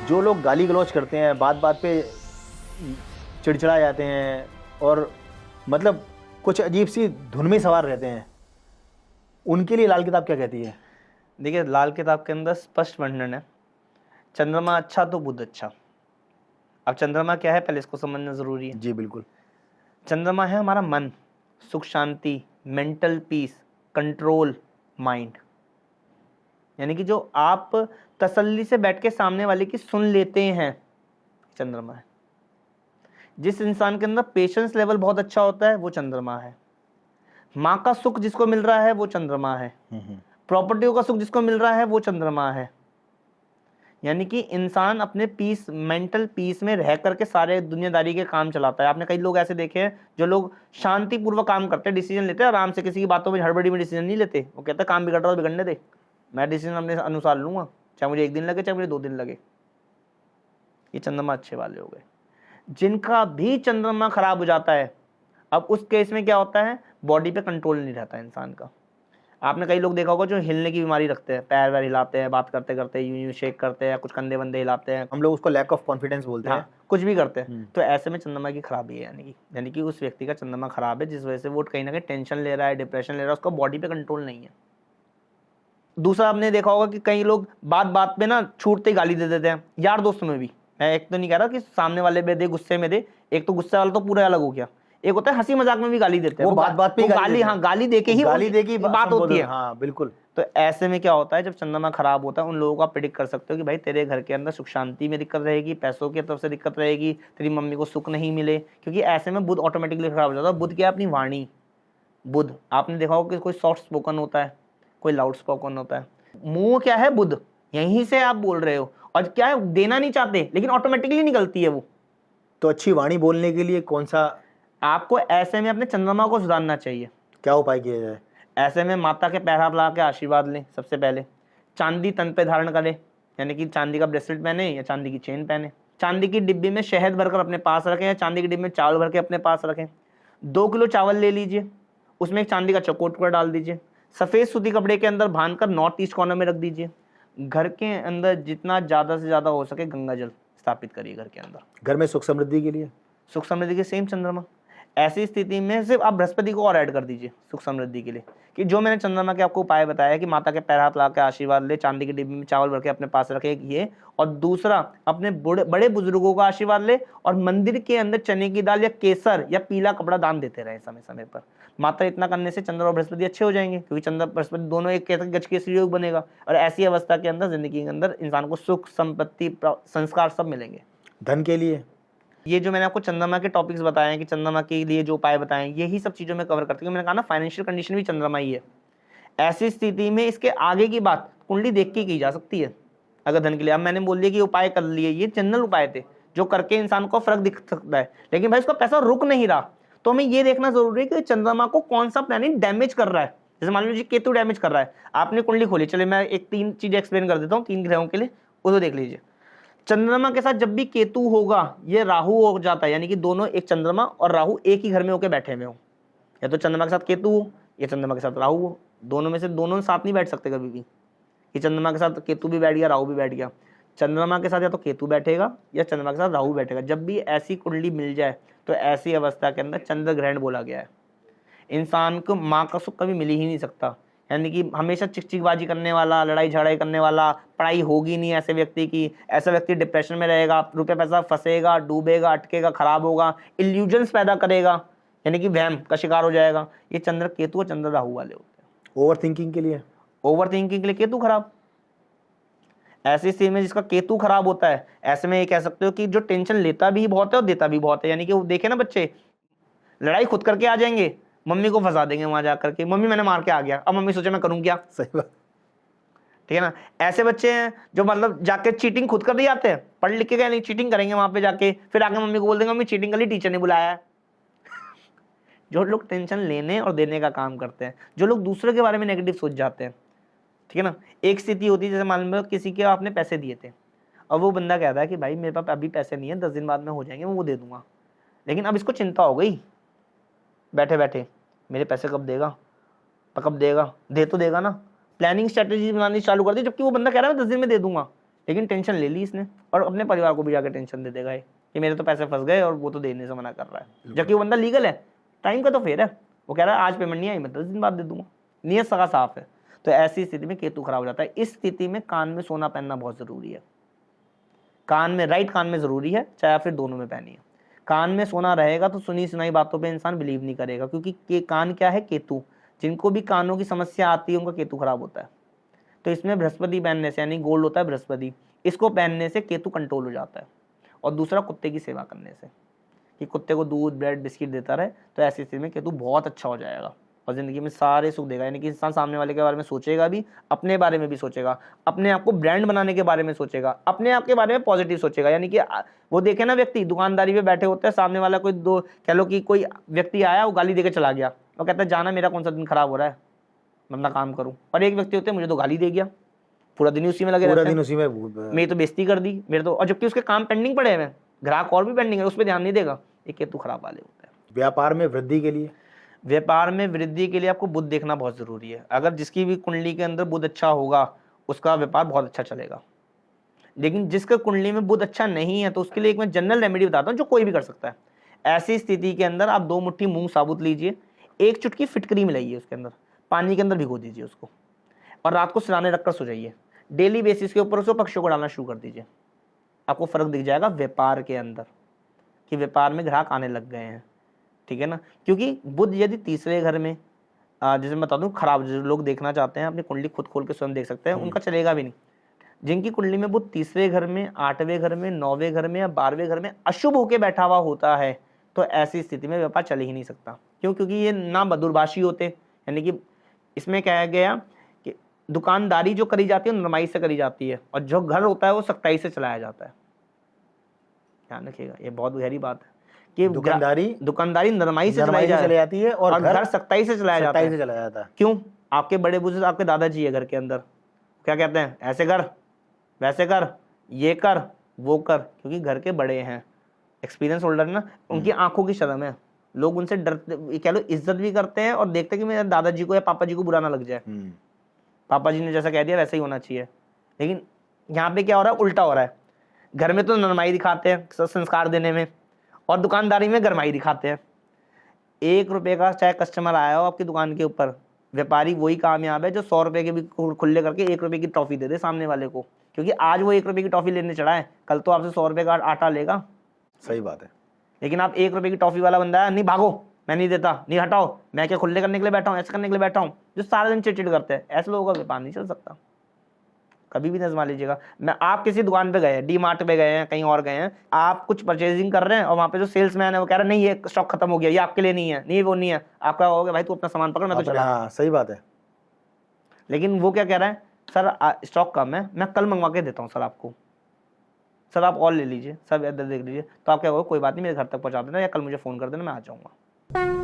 जो लोग गाली गलौज करते हैं, बात बात पे चिड़चिड़ा जाते हैं और मतलब कुछ अजीब सी धुन में सवार रहते हैं, उनके लिए लाल किताब क्या कहती है? देखिए, लाल किताब के अंदर स्पष्ट वर्णन है, चंद्रमा अच्छा तो बुध अच्छा। अब चंद्रमा क्या है पहले इसको समझना जरूरी है। जी बिल्कुल। चंद्रमा है हमारा मन, सुख शांति, मेंटल पीस, कंट्रोल, माइंड, यानी कि जो आप तसल्ली से बैठ के सामने वाले की सुन लेते हैं, चंद्रमा है। जिस इंसान के अंदर पेशेंस लेवल बहुत अच्छा होता है वो चंद्रमा है। माँ का सुख जिसको मिल रहा है वो चंद्रमा है। प्रॉपर्टियों का सुख जिसको मिल रहा है वो चंद्रमा है। यानी कि इंसान अपने पीस, मेंटल पीस में रह करके सारे दुनियादारी के काम चलाता है। आपने कई लोग ऐसे देखे हैं जो लोग शांतिपूर्वक काम करते हैं, डिसीजन लेते हैं आराम से, किसी की बातों में हड़बड़ी में डिसीजन नहीं लेते। वो कहते हैं काम बिगड़ रहा है बिगड़ने दे, मैं डिसीजन अपने अनुसार लूंगा, चाहे मुझे 1 दिन लगे चाहे मुझे 2 दिन लगे। ये चंद्रमा अच्छे वाले हो गए। जिनका भी चंद्रमा खराब हो जाता है, अब उस केस में क्या होता है, बॉडी पे कंट्रोल नहीं रहता इंसान का। आपने कई लोग देखा होगा जो हिलने की बीमारी रखते हैं, पैर वैर हिलाते हैं, बात करते करते यूं यूं शेक करते हैं, कुछ कंधे बंदे हिलाते हैं, हम लोग उसको लैक ऑफ कॉन्फिडेंस बोलते हैं। कुछ भी करते हैं। तो ऐसे में चंद्रमा की खराबी है, यानी कि उस व्यक्ति का चंद्रमा खराब है, जिस वजह से वो कहीं ना कहीं टेंशन ले रहा है, डिप्रेशन ले रहा है, उसका बॉडी पे कंट्रोल नहीं है। दूसरा आपने देखा होगा कि कई लोग बात बात पे ना छूटते ही गाली दे देते हैं, यार दोस्तों में भी। मैं एक तो नहीं कह रहा कि सामने वाले पे दे, गुस्से में दे, एक तो गुस्से वाला तो पूरा अलग हो गया, एक होता है हंसी मजाक में भी गाली देते हैं। वो बात बात पे गाली, हाँ, गाली देके ही बात होती है। हाँ बिल्कुल। तो ऐसे में क्या होता है, जब चंद्रमा खराब होता है, उन लोगों को आप प्रिडिक्ट कर सकते हो कि भाई तेरे घर के अंदर सुख शांति में दिक्कत रहेगी, पैसों की तरफ से दिक्कत रहेगी, तेरी मम्मी को सुख नहीं मिले, क्योंकि ऐसे में बुध ऑटोमेटिकली खराब हो जाता है। बुध क्या है, अपनी वाणी। बुध आपने देखा होगा कि कोई सॉफ्ट स्पोकन होता है, कोई लाउड स्पोकन होता है। मुंह क्या है, बुध, यहीं से आप बोल रहे हो, और क्या है, देना नहीं चाहते लेकिन ऑटोमेटिकली निकलती है वो। तो अच्छी वाणी बोलने के लिए कौन सा, आपको ऐसे में अपने चंद्रमा को सुधारना चाहिए। क्या उपाय किया जाए? ऐसे में माता के पैर हाथ लगा के आशीर्वाद लें। सबसे पहले चांदी तन पे धारण करें, यानी कि चांदी का ब्रेसलेट पहने या चांदी की चेन पहने। चांदी की डिब्बी में शहद भरकर अपने पास रखें या चांदी की डिब्बी में चावल भर के अपने पास रखें। 2 किलो चावल ले लीजिए, उसमें एक चांदी का चौकोर टुकड़ा डाल दीजिए, सफ़ेद सूती कपड़े के अंदर बांधकर नॉर्थ ईस्ट कॉर्नर में रख दीजिए। घर के अंदर जितना ज़्यादा से ज़्यादा हो सके गंगा जल स्थापित करिए घर के अंदर। घर में सुख समृद्धि के लिए, सुख समृद्धि के सेम चंद्रमा। ऐसी स्थिति में सिर्फ आप बृहस्पति को और ऐड कर दीजिए सुख समृद्धि के लिए, कि जो मैंने चंद्रमा के आपको उपाय बताया कि माता के पैर हाथ ला के आशीर्वाद ले, चांदी की डिब्बी में चावल भर के अपने पास रखे, ये, और दूसरा अपने बड़े बुजुर्गों का आशीर्वाद ले और मंदिर के अंदर चने की दाल या केसर या पीला कपड़ा दान देते रहे समय समय पर। मात्र इतना करने से चंद्र और बृहस्पति अच्छे हो जाएंगे, क्योंकि चंद्र बृहस्पति दोनों एक गज के सहयोग बनेगा, और ऐसी अवस्था के अंदर जिंदगी के अंदर इंसान को सुख, संपत्ति, संस्कार सब मिलेंगे। धन के लिए ये जो मैंने आपको चंद्रमा के टॉपिक्स बताए हैं कि चंद्रमा के लिए जो उपाय बताए हैं, यही सब चीज़ों में कवर करती है। मैंने कहा ना, फाइनेंशियल कंडीशन भी चंद्रमा ही है। ऐसी स्थिति में इसके आगे की बात कुंडली देख के की जा सकती है। अगर धन के लिए अब मैंने बोल दिया कि उपाय कर लिए, ये जनरल उपाय थे जो करके इंसान को फर्क दिख सकता है, लेकिन भाई उसका पैसा रुक नहीं रहा, तो हमें ये देखना जरूरी है कि चंद्रमा को कौन सा प्लैनेट डैमेज कर रहा है। जैसे मान लीजिए केतु डैमेज कर रहा है, आपने कुंडली खोली, चले मैं 3 चीजें एक्सप्लेन कर देता हूँ 3 ग्रहों के लिए, उसको देख लीजिए। चंद्रमा के साथ जब भी केतु होगा, ये राहु हो जाता है, यानी कि दोनों, एक चंद्रमा और राहु एक ही घर में होकर बैठे हुए हो, या तो चंद्रमा के साथ केतु हो या चंद्रमा के साथ राहु हो, दोनों में से दोनों साथ नहीं बैठ सकते कभी भी। कि चंद्रमा के साथ केतु भी बैठ गया, राहु भी बैठ गया। चंद्रमा के साथ या तो केतु बैठेगा या चंद्रमा के साथ राहु बैठेगा। जब भी ऐसी कुंडली मिल जाए तो ऐसी अवस्था के अंदर चंद्र ग्रहण बोला गया है। इंसान को माँ का सुख कभी मिल ही नहीं सकता, यानी कि हमेशा चिकचिकबाजी करने वाला, लड़ाई झगड़ाई करने वाला, पढ़ाई होगी नहीं ऐसे व्यक्ति की, ऐसा व्यक्ति डिप्रेशन में रहेगा, रुपये पैसा फंसेगा, डूबेगा, अटकेगा, खराब होगा, इल्यूजन्स पैदा करेगा, यानी कि वहम का शिकार हो जाएगा। ये चंद्र केतु और चंद्र राहु वाले होते हैं। ओवर थिंकिंग के लिए केतु खराब। ऐसी स्थिति में जिसका केतु खराब होता है, ऐसे में ये कह सकते हो कि जो टेंशन लेता भी बहुत है और देता भी बहुत है। यानी कि वो देखे ना बच्चे, लड़ाई खुद करके आ जाएंगे, मम्मी को फंसा देंगे वहां जाकर के, मम्मी मैंने मार के आ गया, अब मम्मी सोचे मैं करूं क्या। सही बात, ठीक है ना। ऐसे बच्चे हैं जो मतलब जाके चीटिंग खुद कर ही आते हैं, पढ़ लिख के गए नहीं, चीटिंग करेंगे वहां पे जाके, फिर आके मम्मी को बोल देंगे मम्मी चीटिंग कर ली, टीचर ने बुलाया है। जो लोग टेंशन लेने और देने का काम करते हैं, जो लोग दूसरों के बारे में नेगेटिव सोच जाते हैं, ठीक है ना। एक स्थिति होती है, जैसे मान लो किसी के आपने पैसे दिए थे और वो बंदा कहता है कि भाई मेरे पास अभी पैसे नहीं है, 10 दिन बाद में हो जाएंगे, मैं वो दे दूंगा। लेकिन अब इसको चिंता हो गई बैठे बैठे, मेरे पैसे कब देगा, कब देगा, दे तो देगा ना। प्लानिंग स्ट्रेटेजी बनानी चालू कर दी, जबकि वो बंदा कह रहा है मैं 10 दिन में दे दूंगा, लेकिन टेंशन ले ली इसने और अपने परिवार को भी जाके टेंशन दे देगा ये कि मेरे तो पैसे फंस गए और वो तो देने से मना कर रहा है, जबकि वो बंदा लीगल है, टाइम का तो फेर है, वो कह रहा है आज पेमेंट नहीं आई मैं 10 दिन बाद दे दूंगा, नियत सगा साफ है। तो ऐसी स्थिति में केतु खराब हो जाता है। इस स्थिति में कान में सोना पहनना बहुत जरूरी है, कान में, राइट कान में जरूरी है, चाहे फिर दोनों में पहनिए। कान में सोना रहेगा तो सुनी सुनाई बातों पे इंसान बिलीव नहीं करेगा, क्योंकि कान क्या है, केतु, जिनको भी कानों की समस्या आती है उनका केतु खराब होता है। तो इसमें बृहस्पति पहनने से, यानी गोल्ड होता है बृहस्पति, इसको पहनने से केतु कंट्रोल हो जाता है। और दूसरा कुत्ते की सेवा करने से, कि कुत्ते को दूध ब्रेड बिस्किट देता रहे, तो ऐसी स्थिति में केतु बहुत अच्छा हो जाएगा और जिंदगी में सारे सुख देगा। यानी कि इंसान सामने वाले के बारे में सोचेगा भी, अपने बारे में भी सोचेगा, अपने आप को ब्रांड बनाने के बारे में सोचेगा, अपने आप के बारे में पॉजिटिव सोचेगा। यानी कि वो देखे ना, व्यक्ति दुकानदारी पे बैठे होते हैं, सामने वाला कोई दो कह लो कि कोई व्यक्ति आया, वो गाली देके चला गया, वो कहता है जाना मेरा कौन सा दिन खराब हो रहा है, मैं अपना काम करूं। और एक व्यक्ति होते हैं, मुझे तो गाली दे गया, पूरा दिन उसी में लगे रहते हैं, दिन उसी में मेरी तो बेइज्जती कर दी मेरे तो, और जबकि उसके काम पेंडिंग पड़े हैं, ग्राहक और भी पेंडिंग है, उस पर ध्यान नहीं देगा। ये केतु खराब वाले होते हैं। व्यापार में वृद्धि के लिए, व्यापार में वृद्धि के लिए आपको बुध देखना बहुत जरूरी है। अगर जिसकी भी कुंडली के अंदर बुध अच्छा होगा उसका व्यापार बहुत अच्छा चलेगा, लेकिन जिसका कुंडली में बुध अच्छा नहीं है तो उसके लिए एक मैं जनरल रेमेडी बताता हूँ जो कोई भी कर सकता है। ऐसी स्थिति के अंदर आप 2 मुट्ठी मूंग साबुत लीजिए, 1 चुटकी फिटकरी मिलाइए उसके अंदर, पानी के अंदर भिगो दीजिए उसको, और रात को सिराने रखकर सो जाइए। डेली बेसिस के ऊपर उसको पक्षियों को डालना शुरू कर दीजिए। आपको फर्क दिख जाएगा व्यापार के अंदर, कि व्यापार में ग्राहक आने लग गए हैं, ठीक है ना। क्योंकि बुध यदि तीसरे घर में, जैसे मैं बता दूं, खराब, जो लोग देखना चाहते हैं अपनी कुंडली खुद खोल के स्वयं देख सकते हैं, उनका चलेगा भी नहीं। जिनकी कुंडली में बुध तीसरे घर में, 8वें घर में, 9वें घर में या 12वें घर में अशुभ होके बैठा हुआ होता है, तो ऐसी स्थिति में व्यापार चल ही नहीं सकता। क्यों? क्योंकि ये ना बदुरभाषी होते, यानी कि इसमें कहा गया कि दुकानदारी जो करी जाती है नरमाई से करी जाती है, और जो घर होता है वो सख्ताई से चलाया जाता है। ध्यान रखिएगा, ये बहुत गहरी बात है कि दुकानदारी नरमाई से चलाई जाती है और घर सख्ताई से चलाया जाता है। क्यों? आपके बड़े बुजुर्ग, आपके दादाजी है घर के अंदर, क्या कहते हैं, ऐसे कर, वैसे कर, ये कर, वो कर, क्योंकि घर के बड़े हैं, एक्सपीरियंस होल्डर ना, उनकी आंखों की शर्म है, लोग उनसे डरते, कह लो इज्जत भी करते हैं और देखते कि मेरे दादाजी को या पापा जी को बुरा ना लग जाए, पापा जी ने जैसा कह दिया वैसा ही होना चाहिए। लेकिन यहाँ पे क्या हो रहा है, उल्टा हो रहा है। घर में तो नरमाई दिखाते हैं संस्कार देने में, और दुकानदारी में गरमाई दिखाते हैं। 1 रुपए का चाहे कस्टमर आया हो आपकी दुकान के ऊपर, व्यापारी वही कामयाब है जो 100 रुपए के भी खुले करके 1 रुपए की टॉफी दे दे सामने वाले को, क्योंकि आज वो 1 रुपए की टॉफी लेने चढ़ा है, कल तो आपसे 100 रुपए का आटा लेगा। सही बात है। लेकिन आप 1 रुपए की टॉफी वाला बंदा है, नहीं भागो, मैं नहीं देता, नहीं हटाओ, मैं क्या खुले करने के लिए बैठा हूँ, ऐसे करने के लिए बैठा हूँ, जो सारा दिन चिड़चिड़ करते हैं, ऐसे लोगों का व्यापार नहीं चल सकता। कभी भी नजमा लीजिएगा। मैं, आप किसी दुकान पे गए, डी मार्ट पे गए हैं, कहीं और गए हैं, आप कुछ परचेजिंग कर रहे हैं और वहाँ पे जो सेल्समैन है वो कह रहा है नहीं ये स्टॉक खत्म हो गया, ये आपके लिए नहीं है, नहीं वो नहीं है, आपका होगा भाई तू अपना सामान पकड़, मैं तो चला। हाँ सही बात है। लेकिन वो क्या कह रहा है, सर स्टॉक कम है, मैं कल मंगवा के देता हूँ सर आपको, सर आप और ले लीजिए, सब इधर देख लीजिए, तो आप क्या होगा, कोई बात नहीं मेरे घर तक पहुँचा देना या कल मुझे फ़ोन कर देना, मैं आ जाऊँगा।